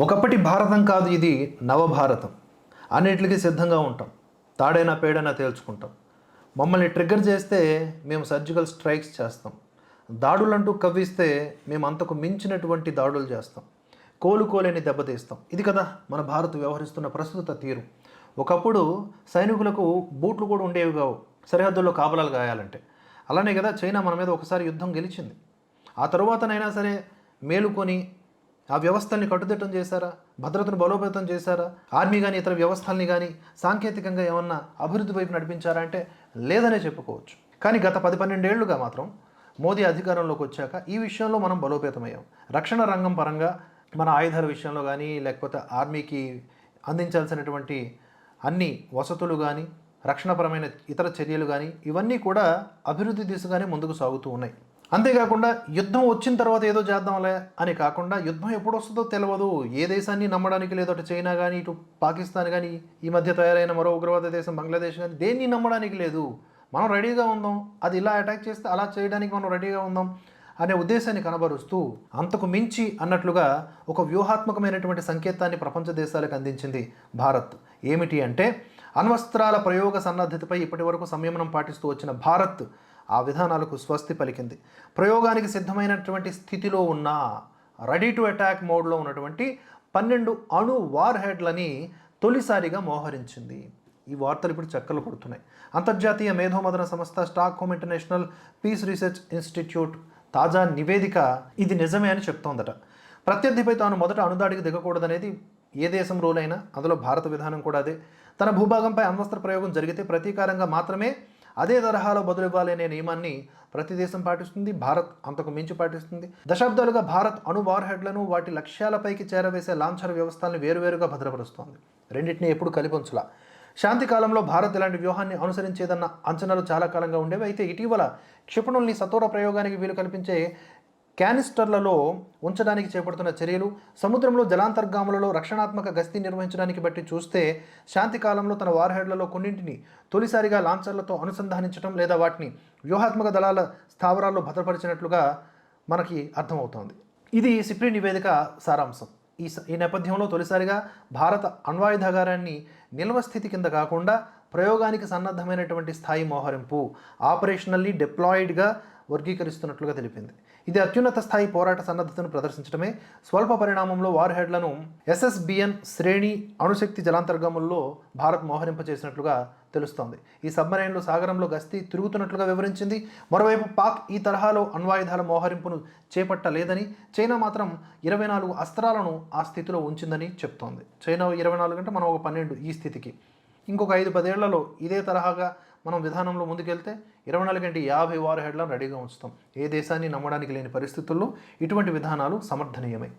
ఒకప్పటి భారతం కాదు ఇది, నవభారతం. అన్నిటికీ సిద్ధంగా ఉంటాం. తాడైనా పేడైనా తేల్చుకుంటాం. మమ్మల్ని ట్రిగ్గర్ చేస్తే మేము సర్జికల్ స్ట్రైక్స్ చేస్తాం. దాడులంటూ కవ్విస్తే మేము అంతకు మించినటువంటి దాడులు చేస్తాం. కోలుకోలేని దెబ్బతీస్తాం. ఇది కదా మన భారత్ వ్యవహరిస్తున్న ప్రస్తుత తీరు. ఒకప్పుడు సైనికులకు బూట్లు కూడా ఉండేవి కావు సరిహద్దుల్లో కాపలాలు గాయాలంటే. అలానే కదా చైనా మన మీద ఒకసారి యుద్ధం గెలిచింది. ఆ తరువాతనైనా సరే మేలుకొని ఆ వ్యవస్థల్ని కట్టుదిట్టం చేశారా? భద్రతను బలోపేతం చేశారా? ఆర్మీ కానీ ఇతర వ్యవస్థల్ని కానీ సాంకేతికంగా ఏమన్నా అభివృద్ధి వైపు నడిపించారా అంటే లేదనే చెప్పుకోవచ్చు. కానీ గత 10-12 ఏళ్లుగా మాత్రం మోదీ అధికారంలోకి వచ్చాక ఈ విషయంలో మనం బలోపేతమయ్యాం. రక్షణ రంగం పరంగా మన ఆయుధాల విషయంలో కానీ, లేకపోతే ఆర్మీకి అందించాల్సినటువంటి అన్ని వసతులు కానీ, రక్షణపరమైన ఇతర చర్యలు కానీ ఇవన్నీ కూడా అభివృద్ధి దిశగానే ముందుకు సాగుతూ ఉన్నాయి. అంతేకాకుండా యుద్ధం వచ్చిన తర్వాత ఏదో చేద్దాంలే అని కాకుండా యుద్ధం ఎప్పుడు వస్తుందో తెలియదు. ఏ దేశాన్ని నమ్మడానికి లేదు. అటు చైనా కానీ, ఇటు పాకిస్తాన్ కానీ, ఈ మధ్య తయారైన మరో ఉగ్రవాద దేశం బంగ్లాదేశ్ కానీ దేన్ని నమ్మడానికి లేదు. మనం రెడీగా ఉందాం, అది ఇలా అటాక్ చేస్తే అలా చేయడానికి మనం రెడీగా ఉందాం అనే ఉద్దేశాన్ని కనబరుస్తూ అంతకు మించి అన్నట్లుగా ఒక వ్యూహాత్మకమైనటువంటి సంకేతాన్ని ప్రపంచ దేశాలకు అందించింది భారత్. ఏమిటి అంటే అణ్వస్త్రాల ప్రయోగ సన్నద్ధతపై ఇప్పటి వరకు సంయమనం పాటిస్తూ వచ్చిన భారత్ ఆ విధానాలకు స్వస్తి పలికింది. ప్రయోగానికి సిద్ధమైనటువంటి స్థితిలో ఉన్న రెడీ టు అటాక్ మోడ్లో ఉన్నటువంటి 12 అణు వార్ హెడ్లని తొలిసారిగా మోహరించింది. ఈ వార్తలు ఇప్పుడు చక్కర్లు కొడుతున్నాయి. అంతర్జాతీయ మేధోమథన సంస్థ Stockholm international peace research institute తాజా నివేదిక ఇది నిజమే అని చెప్తోందట. ప్రత్యర్థిపై తాను మొదట అణుదాడికి దిగకూడదనేది ఏ దేశం రూల్ అయినా, అందులో భారత విధానం కూడా అదే. తన భూభాగంపై అణ్వస్త్ర ప్రయోగం జరిగితే ప్రతీకారంగా మాత్రమే అదే తరహాలో బదులివ్వాలి అనే నియమాన్ని ప్రతి దేశం పాటిస్తుంది. భారత్ అంతకు మించి పాటిస్తుంది. దశాబ్దాలుగా భారత్ అణు వార్ హెడ్లను వాటి లక్ష్యాలపైకి చేరవేసే లాంఛర్ వ్యవస్థల్ని వేరువేరుగా భద్రపరుస్తోంది. రెండింటినీ ఎప్పుడు కలిపొంచులా. శాంతి కాలంలో భారత్ ఇలాంటి వ్యూహాన్ని అనుసరించేదన్న అంచనాలు చాలా కాలంగా ఉండేవి. అయితే ఇటీవల క్షిపణుల్ని సత్వర ప్రయోగానికి వీలు కల్పించే క్యానిస్టర్లలో ఉంచడానికి చేపడుతున్న చర్యలు, సముద్రంలో జలాంతర్గాములలో రక్షణాత్మక గస్తీ నిర్వహించడానికి బట్టి చూస్తే శాంతి కాలంలో తన వార్ హెడ్లలో కొన్నింటిని తొలిసారిగా లాంచర్లతో అనుసంధానించడం లేదా వాటిని వ్యూహాత్మక దళాల స్థావరాల్లో భద్రపరిచినట్లుగా మనకి అర్థమవుతోంది. ఇది సిప్రి నివేదిక సారాంశం. ఈ నేపథ్యంలో తొలిసారిగా భారత అణ్వాయుధాగారాన్ని నిల్వ స్థితి కింద కాకుండా ప్రయోగానికి సన్నద్ధమైనటువంటి స్థాయి మోహరింపు ఆపరేషనల్లీ డిప్లాయిడ్గా వర్గీకరిస్తున్నట్లుగా తెలిపింది. ఇది అత్యున్నత స్థాయి పోరాట సన్నద్ధతను ప్రదర్శించడమే. స్వల్ప పరిణామంలో వార్ హెడ్లను SSBN శ్రేణి అణుశక్తి జలాంతర్గముల్లో భారత్ మోహరింపచేసినట్లుగా తెలుస్తోంది. ఈ సబ్మరైన్లు సాగరంలో గస్తీ తిరుగుతున్నట్లుగా వివరించింది. మరోవైపు పాక్ ఈ తరహాలో అణ్వాయుధాల మోహరింపును చేపట్టలేదని, చైనా మాత్రం 24 అస్త్రాలను ఆ స్థితిలో ఉంచిందని చెప్తోంది. చైనా 24 అంటే మనం ఒక 12 ఈ స్థితికి. ఇంకొక 5-10 ఏళ్లలో ఇదే తరహాగా మనం విధానంలో ముందుకెళ్తే 24 అంటే 50 వార్ హెడ్లను రెడీగా ఉంచుతాం. ఏ దేశాన్ని నమ్మడానికి లేని పరిస్థితుల్లో ఇటువంటి విధానాలు సమర్థనీయమే.